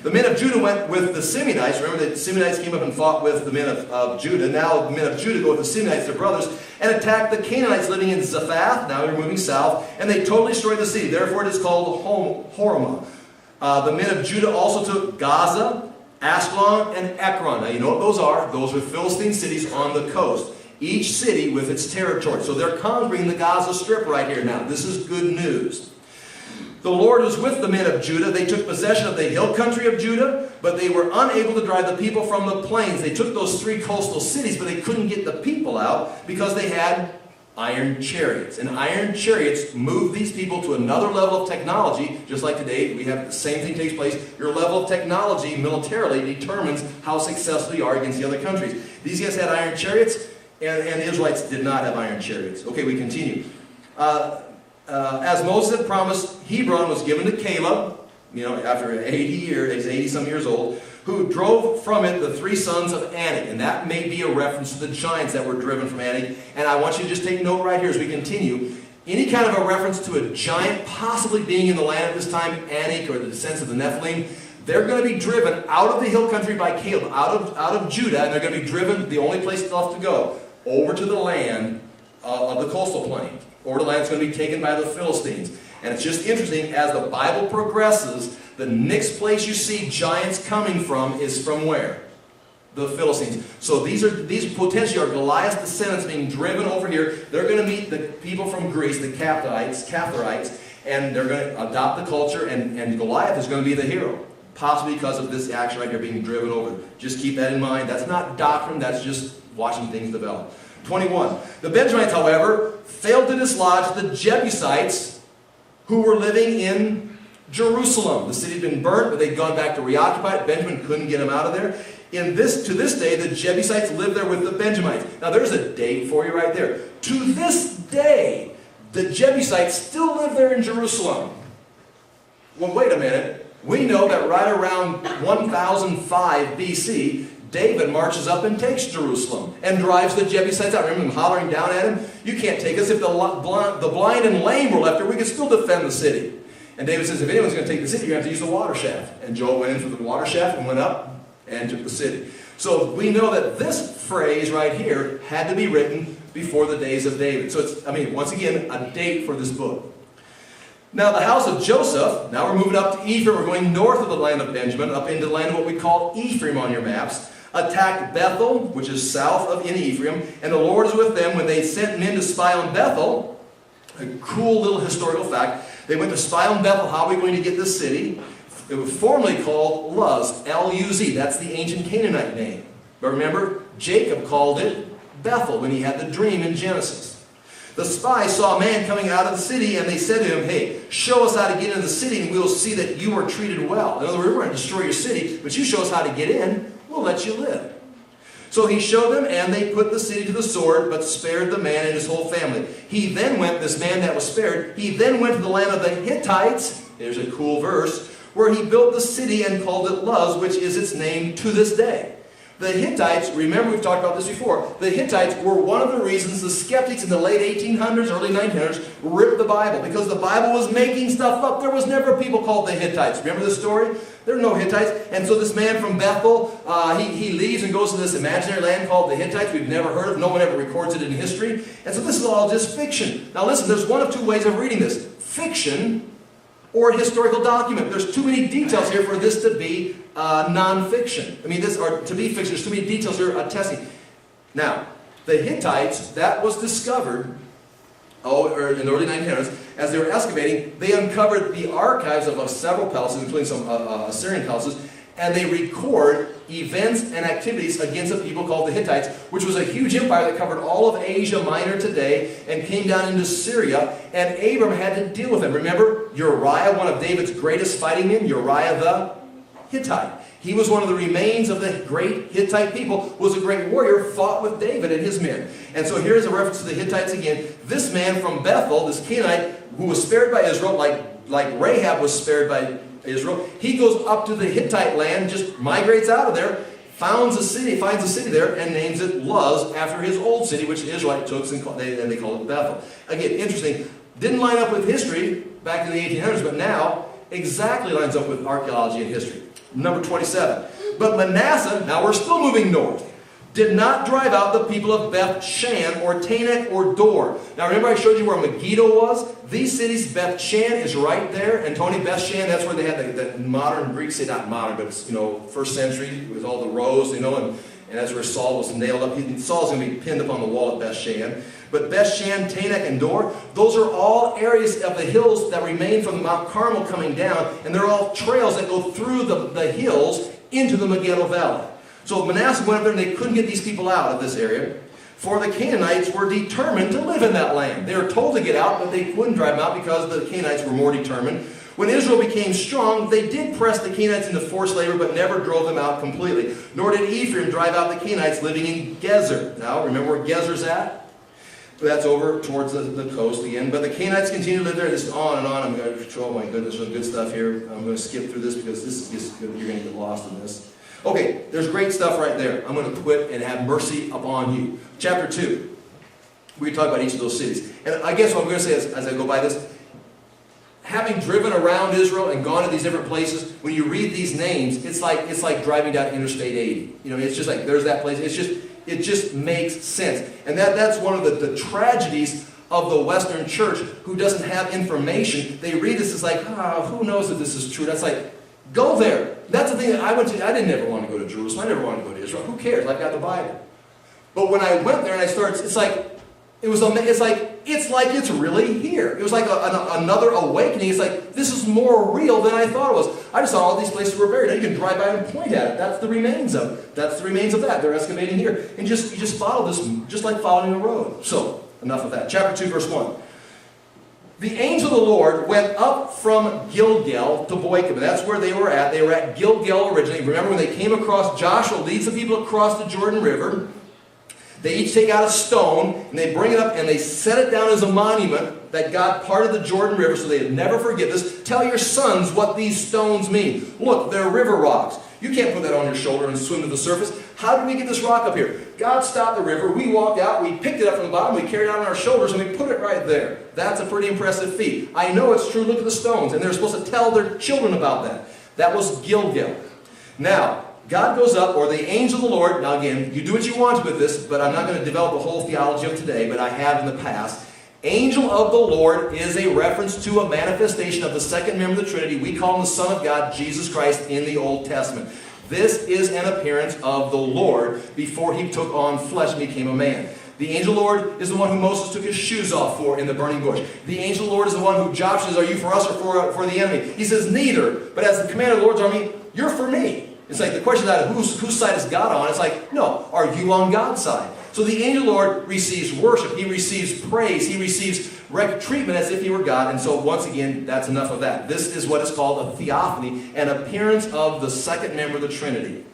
The men of Judah went with the Simeonites. Remember, the Simeonites came up and fought with the men of Judah. Now the men of Judah go with the Simeonites, their brothers, and attack the Canaanites living in Zaphath. Now they're moving south, and they totally destroyed the city. Therefore it is called Hormah. The men of Judah also took Gaza, Askelon, and Ekron. Now you know what those are. Those are Philistine cities on the coast. Each city with its territory. So they're conquering the Gaza Strip right here now. This is good news. The Lord was with the men of Judah. They took possession of the hill country of Judah, but they were unable to drive the people from the plains. They took those 3 coastal cities, but they couldn't get the people out because they had iron chariots. And iron chariots move these people to another level of technology. Just like today, we have the same thing takes place. Your level of technology militarily determines how successful you are against the other countries. These guys had iron chariots, and the Israelites did not have iron chariots. Okay, we continue. As Moses had promised, Hebron was given to Caleb, after 80 years, he's 80-some years old, who drove from it the 3 sons of Anak. And that may be a reference to the giants that were driven from Anak. And I want you to just take note right here as we continue. Any kind of a reference to a giant possibly being in the land at this time, Anak, or the descendants of the Nephilim, they're going to be driven out of the hill country by Caleb, out of Judah, and they're going to be driven, the only place left to go, over to the land of the coastal plain. Over the land that's going to be taken by the Philistines. And it's just interesting, as the Bible progresses, the next place you see giants coming from is from where? The Philistines. So these potentially are Goliath's descendants being driven over here. They're going to meet the people from Greece, the Caphtorites, and they're going to adopt the culture, and Goliath is going to be the hero. Possibly because of this action right here being driven over. Just keep that in mind. That's not doctrine, that's just watching things develop. 21. The Benjamites, however, failed to dislodge the Jebusites who were living in Jerusalem. The city had been burnt, but they'd gone back to reoccupy it. Benjamin couldn't get them out of there. To this day, the Jebusites live there with the Benjamites. Now there's a date for you right there. To this day, the Jebusites still live there in Jerusalem. Well, wait a minute. We know that right around 1005 BC, David marches up and takes Jerusalem and drives the Jebusites out. Remember them hollering down at him? You can't take us. If the blind and lame were left there, we could still defend the city. And David says, if anyone's going to take the city, you're going to have to use the water shaft. And Joel went in through the water shaft and went up and took the city. So we know that this phrase right here had to be written before the days of David. So it's, once again, a date for this book. Now the house of Joseph, now we're moving up to Ephraim. We're going north of the land of Benjamin, up into the land of what we call Ephraim on your maps. Attacked Bethel, which is south of in Ephraim, and the Lord is with them when they sent men to spy on Bethel. A cool little historical fact. They went to spy on Bethel. How are we going to get this city? It was formerly called Luz, L-U-Z. That's the ancient Canaanite name. But remember, Jacob called it Bethel when he had the dream in Genesis. The spies saw a man coming out of the city, and they said to him, hey, show us how to get into the city, and we'll see that you are treated well. In other words, we're going to destroy your city, but you show us how to get in, we'll let you live. So he showed them, and they put the city to the sword, but spared the man and his whole family. He then went, this man that was spared, he then went to the land of the Hittites, there's a cool verse, where he built the city and called it Luz, which is its name to this day. The Hittites, remember we've talked about this before, the Hittites were one of the reasons the skeptics in the late 1800s, early 1900s ripped the Bible, because the Bible was making stuff up. There was never people called the Hittites. Remember this story? There are no Hittites. And so this man from Bethel, he leaves and goes to this imaginary land called the Hittites. We've never heard of. No one ever records it in history. And so this is all just fiction. Now listen, there's one of two ways of reading this. Fiction or a historical document. There's too many details here for this to be non-fiction. To be fiction, there's too many details here attesting. Now, the Hittites, that was discovered in the early 1900s, as they were excavating, they uncovered the archives of several palaces, including some Assyrian palaces, and they record events and activities against a people called the Hittites, which was a huge empire that covered all of Asia Minor today and came down into Syria, and Abram had to deal with them. Remember Uriah, one of David's greatest fighting men, Uriah the Hittite. He was one of the remains of the great Hittite people, was a great warrior, fought with David and his men. And so here's a reference to the Hittites again. This man from Bethel, this Canaanite, who was spared by Israel, like Rahab was spared by Israel, he goes up to the Hittite land, just migrates out of there, finds a city there, and names it Luz, after his old city, which the Israelite took, and they called it Bethel. Again, interesting. Didn't line up with history back in the 1800s, but now exactly lines up with archaeology and history. Number 27. But Manasseh, now we're still moving north, did not drive out the people of Beth Shan or Tanakh or Dor. Now remember I showed you where Megiddo was? These cities, Beth Shan is right there. And Tony, Beth Shan, that's where they had the modern Greek city, not modern, but it's, first century with all the rows, and that's where Saul was nailed up. Saul's going to be pinned up on the wall at Beth Shan. But Beth Shan, Tanakh, and Dor, those are all areas of the hills that remain from Mount Carmel coming down, and they're all trails that go through the hills into the Megiddo Valley. So Manasseh went up there and they couldn't get these people out of this area. For the Canaanites were determined to live in that land. They were told to get out, but they wouldn't drive them out because the Canaanites were more determined. When Israel became strong, they did press the Canaanites into forced labor, but never drove them out completely. Nor did Ephraim drive out the Canaanites living in Gezer. Now, remember where Gezer's at? That's over towards the coast again. But the Canaanites continue to live there. This is on and on. I'm going to, oh my goodness, there's good stuff here. I'm going to skip through this because this is just good. You're going to get lost in this. Okay, there's great stuff right there. I'm going to quit and have mercy upon you. Chapter 2. We talk about each of those cities. And I guess what I'm going to say as I go by this, having driven around Israel and gone to these different places, when you read these names, it's like driving down Interstate 80. It's just like there's that place. It just makes sense. And that's one of the tragedies of the Western church who doesn't have information. They read this as like, who knows if this is true? That's like, go there. That's the thing that I went to. I didn't ever want to go to Jerusalem. I never wanted to go to Israel. Who cares? I've got the Bible. But when I went there and I started, it's like it's really here. It was like another awakening. It's like, this is more real than I thought it was. I just thought all these places were buried. Now you can drive by and point at it. That's the remains of it. That's the remains of that. They're excavating here. And you just follow this, just like following a road. So, enough of that. Chapter 2, verse 1. The angel of the Lord went up from Gilgal to Bochim. And that's where they were at. They were at Gilgal originally. Remember when they came across, Joshua leads the people across the Jordan River. They each take out a stone, and they bring it up, and they set it down as a monument that God parted the Jordan River so they'd never forget this. Tell your sons what these stones mean. Look, they're river rocks. You can't put that on your shoulder and swim to the surface. How did we get this rock up here? God stopped the river. We walked out. We picked it up from the bottom. We carried it on our shoulders, and we put it right there. That's a pretty impressive feat. I know it's true. Look at the stones. And they're supposed to tell their children about that. That was Gilgal. Now, God goes up, or the angel of the Lord. Now again, you do what you want with this, but I'm not going to develop the whole theology of today, but I have in the past. Angel of the Lord is a reference to a manifestation of the second member of the Trinity. We call him the Son of God, Jesus Christ, in the Old Testament. This is an appearance of the Lord before he took on flesh and became a man. The angel of the Lord is the one who Moses took his shoes off for in the burning bush. The angel of the Lord is the one who Joshua says, are you for us or for the enemy? He says, neither. But as the commander of the Lord's army, you're for me. It's like the question is whose side is God on? It's like, no, are you on God's side? So the angel of the Lord receives worship. He receives praise. He receives treatment as if he were God. And so once again, that's enough of that. This is what is called a theophany, an appearance of the second member of the Trinity.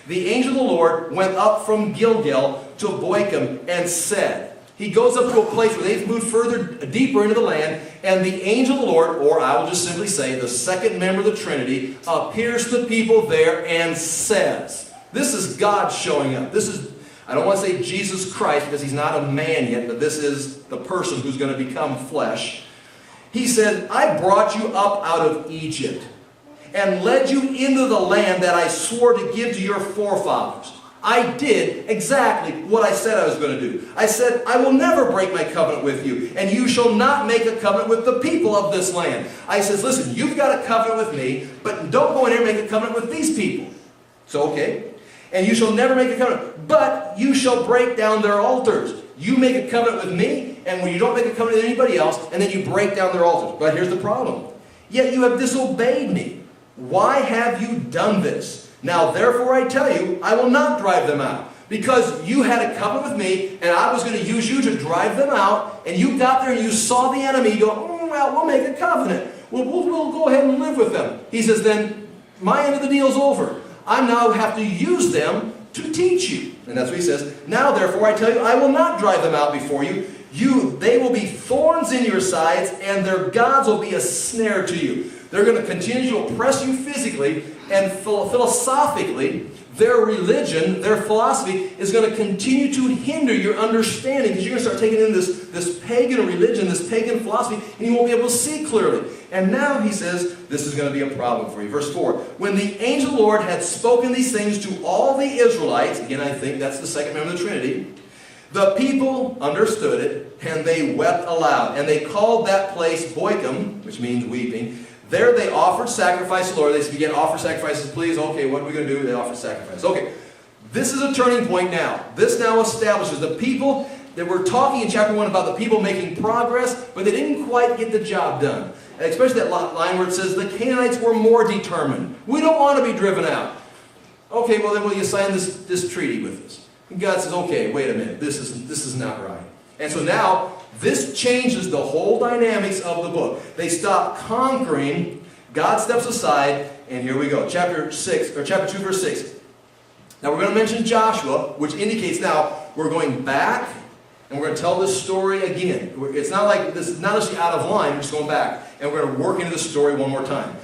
The angel of the Lord went up from Gilgal to Bochim and said, he goes up to a place where they've moved further, deeper into the land, and the angel of the Lord, or I will just simply say the second member of the Trinity, appears to the people there and says, this is God showing up. This is, I don't want to say Jesus Christ because he's not a man yet, but this is the person who's going to become flesh. He said, I brought you up out of Egypt and led you into the land that I swore to give to your forefathers. I did exactly what I said I was going to do. I said, I will never break my covenant with you, and you shall not make a covenant with the people of this land. I says, listen, you've got a covenant with me, but don't go in here and make a covenant with these people. So, okay. And you shall never make a covenant, but you shall break down their altars. You make a covenant with me, and when you don't make a covenant with anybody else, and then you break down their altars. But here's the problem. Yet you have disobeyed me. Why have you done this? Now therefore I tell you, I will not drive them out. Because you had a covenant with me, and I was going to use you to drive them out, and you got there and you saw the enemy, you go, well, we'll make a covenant. We'll go ahead and live with them. He says, then my end of the deal's over. I now have to use them to teach you. And that's what he says. Now therefore I tell you, I will not drive them out before you. They will be thorns in your sides, and their gods will be a snare to you. They're going to continue to oppress you physically and philosophically. Their religion, their philosophy is going to continue to hinder your understanding, because you're going to start taking in this pagan religion, this pagan philosophy, and you won't be able to see clearly. And now he says this is going to be a problem for you. Verse 4, when the angel of the Lord had spoken these things to all the Israelites, again I think that's the second member of the Trinity, the people understood it, and they wept aloud. And they called that place Bochim, which means weeping. There they offered sacrifice to the Lord. They began to offer sacrifices. Please, okay, what are we going to do? They offered sacrifice. Okay, this is a turning point now. This now establishes the people that we're talking in chapter 1 about the people making progress, but they didn't quite get the job done. And especially that line where it says the Canaanites were more determined. We don't want to be driven out. Okay, well then will you sign this treaty with us? And God says, okay, wait a minute. This is not right. And so now, this changes the whole dynamics of the book. They stop conquering, God steps aside, and here we go. Chapter 2, verse 6. Now we're going to mention Joshua, which indicates now we're going back, and we're going to tell this story again. It's not like this is not actually out of line, we're just going back, and we're going to work into the story one more time.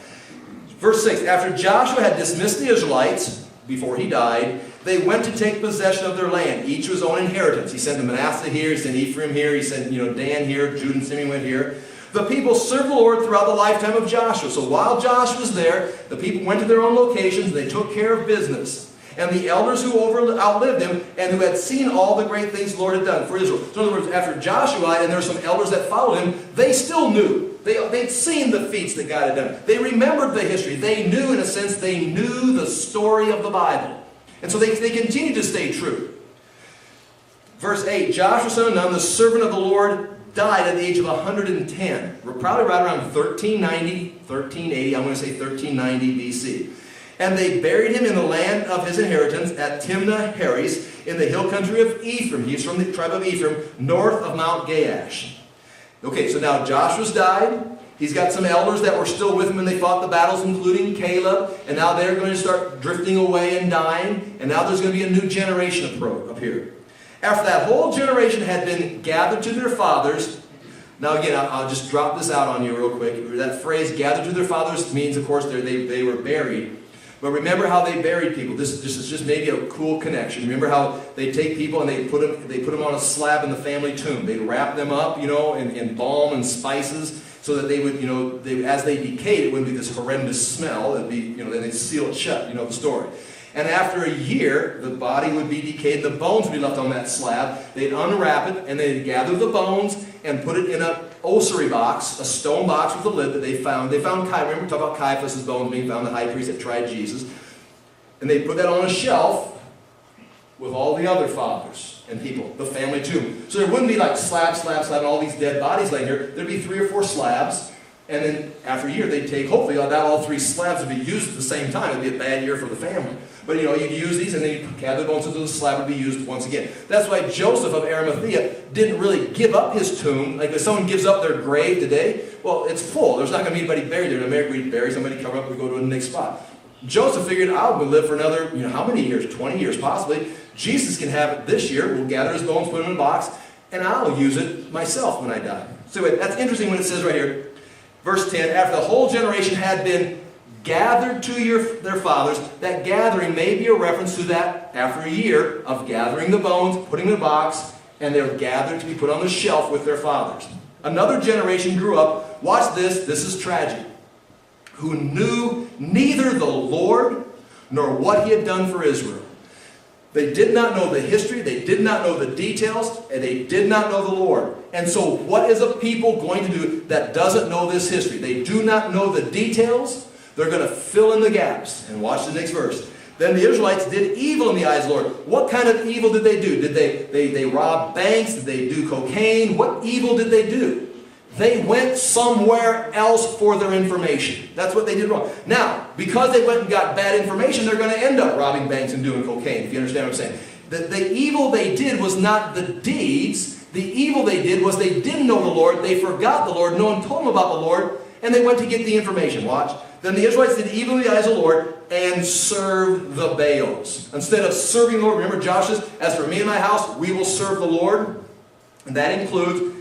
Verse 6, after Joshua had dismissed the Israelites, before he died, they went to take possession of their land, each to his own inheritance. He sent Manasseh here, he sent Ephraim here, he sent Dan here, Judah and Simeon went here. The people served the Lord throughout the lifetime of Joshua. So while Joshua was there, the people went to their own locations and they took care of business. And the elders who outlived him and who had seen all the great things the Lord had done for Israel. So in other words, after Joshua, and there were some elders that followed him, they still knew. They'd seen the feats that God had done. They remembered the history. They knew, in a sense, they knew the story of the Bible. And so they continued to stay true. Verse 8, Joshua son of Nun, the servant of the Lord, died at the age of 110. We're probably right around 1390, 1380, I'm going to say 1390 BC. And they buried him in the land of his inheritance at Timnah-Heres in the hill country of Ephraim. He's from the tribe of Ephraim, north of Mount Gaash. Okay, so now Joshua's died. He's got some elders that were still with him and they fought the battles, including Caleb. And now they're going to start drifting away and dying. And now there's going to be a new generation up here. After that whole generation had been gathered to their fathers. Now again, I'll just drop this out on you real quick. That phrase, gathered to their fathers, means, of course, they were buried. But remember how they buried people. This is just maybe a cool connection. Remember how they take people and they put them on a slab in the family tomb. They wrap them up, in balm and spices, so that they would, as they decayed, it wouldn't be this horrendous smell. It'd be, then they'd seal it shut. The story. And after a year, the body would be decayed. The bones would be left on that slab. They'd unwrap it and they'd gather the bones and put it in an ossuary box, a stone box with a lid that they found. They found Caiaphas. Remember, we talked about Caiaphas' bones being found, the high priest that tried Jesus. And they put that on a shelf with all the other fathers and people, the family tomb. So there wouldn't be like slab, and all these dead bodies laying here. There'd be 3 or 4 slabs. And then after a year, they'd take, hopefully, all 3 slabs would be used at the same time. It'd be a bad year for the family. But, you'd use these, and then you'd gather the bones until the slab would be used once again. That's why Joseph of Arimathea didn't really give up his tomb. Like if someone gives up their grave today, well, it's full. There's not going to be anybody buried there. In America, we'd bury somebody, cover up, we go to the next spot. Joseph figured, I'll live for another, how many years? 20 years possibly. Jesus can have it this year. We'll gather his bones, put them in a box, and I'll use it myself when I die. So anyway, that's interesting when it says right here, verse 10, after the whole generation had been gathered to their fathers, that gathering may be a reference to that after a year of gathering the bones, putting them in a box, and they're gathered to be put on the shelf with their fathers. Another generation grew up, watch this is tragic, who knew neither the Lord nor what he had done for Israel. They did not know the history, they did not know the details, and they did not know the Lord. And so what is a people going to do that doesn't know this history? They do not know the details. They're going to fill in the gaps. And watch the next verse. Then the Israelites did evil in the eyes of the Lord. What kind of evil did they do? Did they rob banks? Did they do cocaine? What evil did they do? They went somewhere else for their information. That's what they did wrong. Now, because they went and got bad information, they're going to end up robbing banks and doing cocaine, if you understand what I'm saying. The evil they did was not the deeds. The evil they did was they didn't know the Lord, they forgot the Lord, no one told them about the Lord, and they went to get the information. Watch. Then the Israelites did evil in the eyes of the Lord and served the Baals. Instead of serving the Lord, remember Joshua says, as for me and my house, we will serve the Lord. And that includes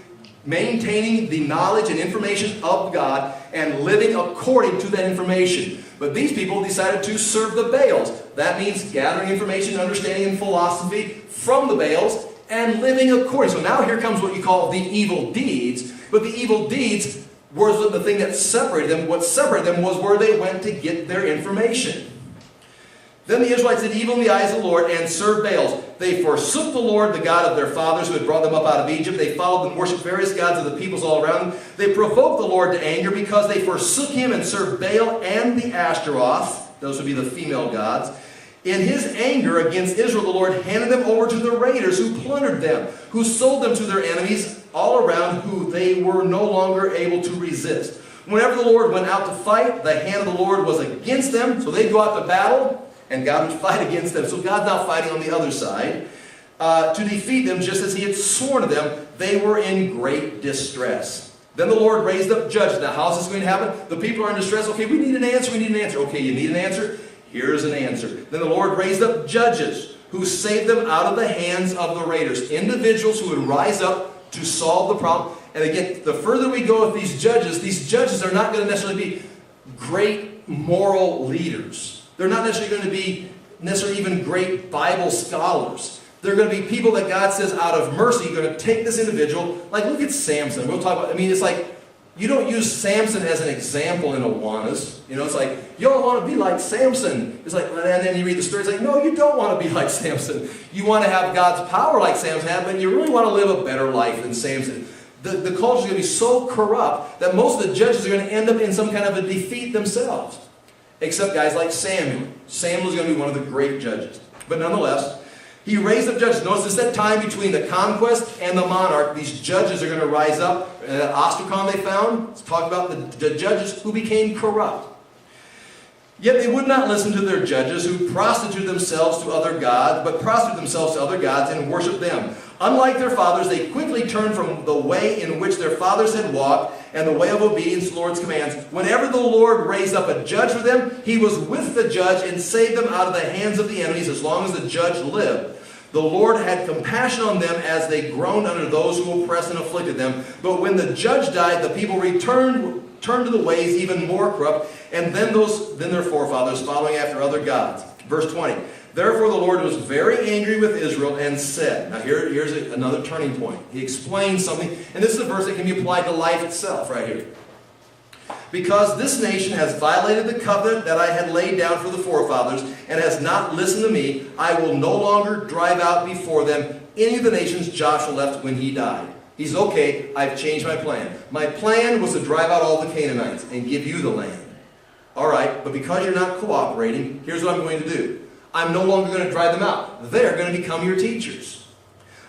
maintaining the knowledge and information of God and living according to that information. But these people decided to serve the Baals. That means gathering information, understanding, and philosophy from the Baals and living according. So now here comes what you call the evil deeds. But the evil deeds was the thing that separated them. What separated them was where they went to get their information. Then the Israelites did evil in the eyes of the Lord and served Baals. They forsook the Lord, the God of their fathers, who had brought them up out of Egypt. They followed and worshipped various gods of the peoples all around them. They provoked the Lord to anger because they forsook him and served Baal and the Ashtaroth. Those would be the female gods. In his anger against Israel, the Lord handed them over to the raiders who plundered them, who sold them to their enemies all around, who they were no longer able to resist. Whenever the Lord went out to fight, the hand of the Lord was against them. So they'd go out to battle, and God would fight against them. So God's now fighting on the other side. To defeat them, just as he had sworn to them, they were in great distress. Then the Lord raised up judges. Now, how's this going to happen? The people are in distress. Okay, we need an answer. We need an answer. Okay, you need an answer? Here's an answer. Then the Lord raised up judges who saved them out of the hands of the raiders. Individuals who would rise up to solve the problem. And again, the further we go with these judges are not going to necessarily be great moral leaders. They're not necessarily going to be even great Bible scholars. They're going to be people that God says out of mercy, you're going to take this individual. Like, look at Samson. We'll talk about, it's like, you don't use Samson as an example in Awanas. It's like, you don't want to be like Samson. It's like, and then you read the story, it's like, no, you don't want to be like Samson. You want to have God's power like Samson had, but you really want to live a better life than Samson. The culture is going to be so corrupt that most of the judges are going to end up in some kind of a defeat themselves. Except guys like Samuel. Samuel is going to be one of the great judges. But nonetheless, he raised up judges. Notice this, that time between the conquest and the monarch, these judges are going to rise up. Ostracon they found. Let's talk about the judges who became corrupt. Yet they would not listen to their judges, who prostituted themselves to other gods, but prostituted themselves to other gods and worshiped them. Unlike their fathers, they quickly turned from the way in which their fathers had walked and the way of obedience to the Lord's commands. Whenever the Lord raised up a judge for them, he was with the judge and saved them out of the hands of the enemies as long as the judge lived. The Lord had compassion on them as they groaned under those who oppressed and afflicted them. But when the judge died, the people turned to the ways even more corrupt, and then their forefathers, following after other gods. Verse 20. Therefore the Lord was very angry with Israel and said, now here's another turning point. He explains something, and this is a verse that can be applied to life itself right here. Because this nation has violated the covenant that I had laid down for the forefathers and has not listened to me, I will no longer drive out before them any of the nations Joshua left when he died. He says, okay, I've changed my plan. My plan was to drive out all the Canaanites and give you the land. All right, but because you're not cooperating, here's what I'm going to do. I'm no longer going to drive them out. They're going to become your teachers.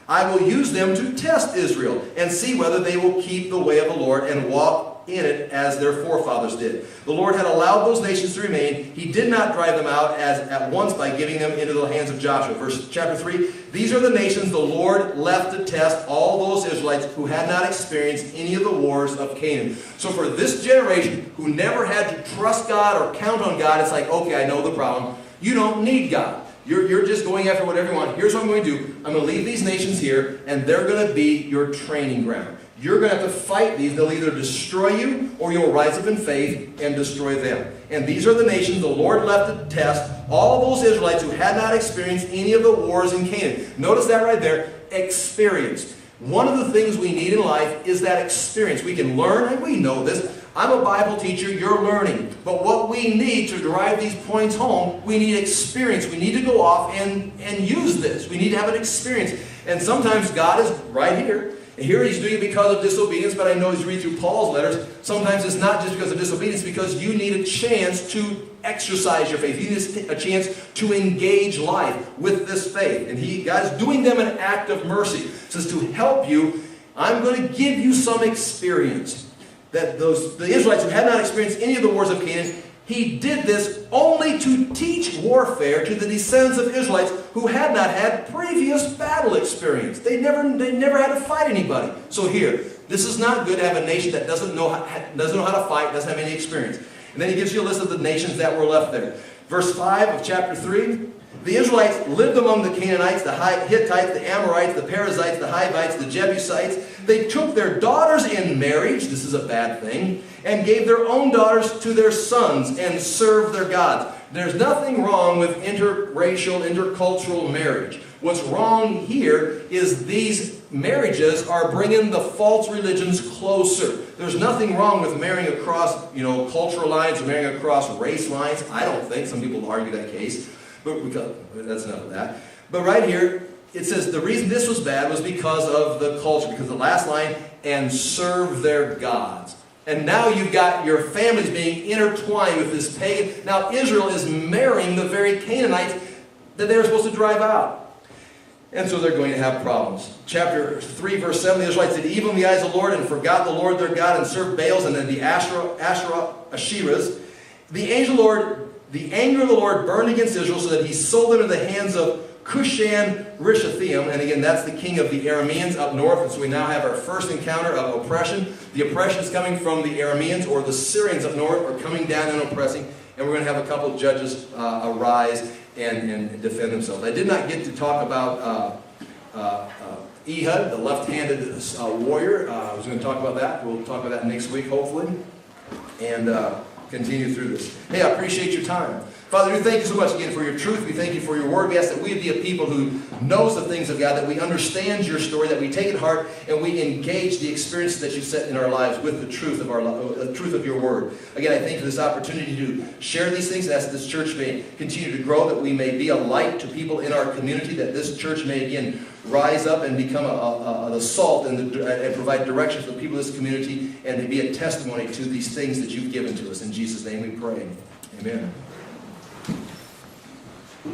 I will use them to test Israel and see whether they will keep the way of the Lord and walk in it as their forefathers did. The Lord had allowed those nations to remain. He did not drive them out at once by giving them into the hands of Joshua. Chapter 3, these are the nations the Lord left to test all those Israelites who had not experienced any of the wars of Canaan. So for this generation who never had to trust God or count on God, it's like, okay, I know the problem. You don't need God. You're just going after whatever you want. Here's what I'm going to do. I'm going to leave these nations here, and they're going to be your training ground. You're going to have to fight these. They'll either destroy you, or you'll rise up in faith and destroy them. And these are the nations the Lord left to test all those Israelites who had not experienced any of the wars in Canaan. Notice that right there, experienced. One of the things we need in life is that experience. We can learn, and we know this. I'm a Bible teacher, you're learning. But what we need to drive these points home, we need experience. We need to go off and use this. We need to have an experience. And sometimes God is right here. And here he's doing it because of disobedience, but I know as you read through Paul's letters, sometimes it's not just because of disobedience, because you need a chance to exercise your faith. You need a chance to engage life with this faith. And God's doing them an act of mercy. It says to help you, I'm going to give you some experience. That the Israelites who had not experienced any of the wars of Canaan, He did this only to teach warfare to the descendants of Israelites who had not had previous battle experience. They never had to fight anybody. So here, this is not good to have a nation that doesn't know how to fight, doesn't have any experience. And then he gives you a list of the nations that were left there. Verse 5 of chapter 3, the Israelites lived among the Canaanites, the Hittites, the Amorites, the Perizzites, the Hivites, the Jebusites. They took their daughters in marriage, this is a bad thing, and gave their own daughters to their sons and served their gods. There's nothing wrong with interracial, intercultural marriage. What's wrong here is these marriages are bringing the false religions closer. There's nothing wrong with marrying across, cultural lines or marrying across race lines. I don't think. Some people argue that case. But that's enough of that. But right here, it says the reason this was bad was because of the culture. Because the last line, and serve their gods. And now you've got your families being intertwined with this pagan. Now Israel is marrying the very Canaanites that they were supposed to drive out. And so they're going to have problems. Chapter 3, verse 7, the Israelites did evil in the eyes of the Lord and forgot the Lord their God and served Baals and then the Asherahs. The anger of the Lord burned against Israel so that he sold them into the hands of Cushan-Rishathaim. And again, that's the king of the Arameans up north. And so we now have our first encounter of oppression. The oppression is coming from the Arameans, or the Syrians up north are coming down and oppressing. And we're going to have a couple of judges arise and defend themselves. I did not get to talk about Ehud, the left-handed warrior. I was going to talk about that. We'll talk about that next week, hopefully. And continue through this. Hey, I appreciate your time. Father, we thank you so much again for your truth. We thank you for your word. We ask that we be a people who knows the things of God, that we understand your story, that we take it to heart, and we engage the experiences that you set in our lives with the truth of the truth of your word. Again, I thank you for this opportunity to share these things, and ask that this church may continue to grow, that we may be a light to people in our community, that this church may again rise up and become the salt and provide direction for the people of this community, and to be a testimony to these things that you've given to us. In Jesus' name we pray. Amen.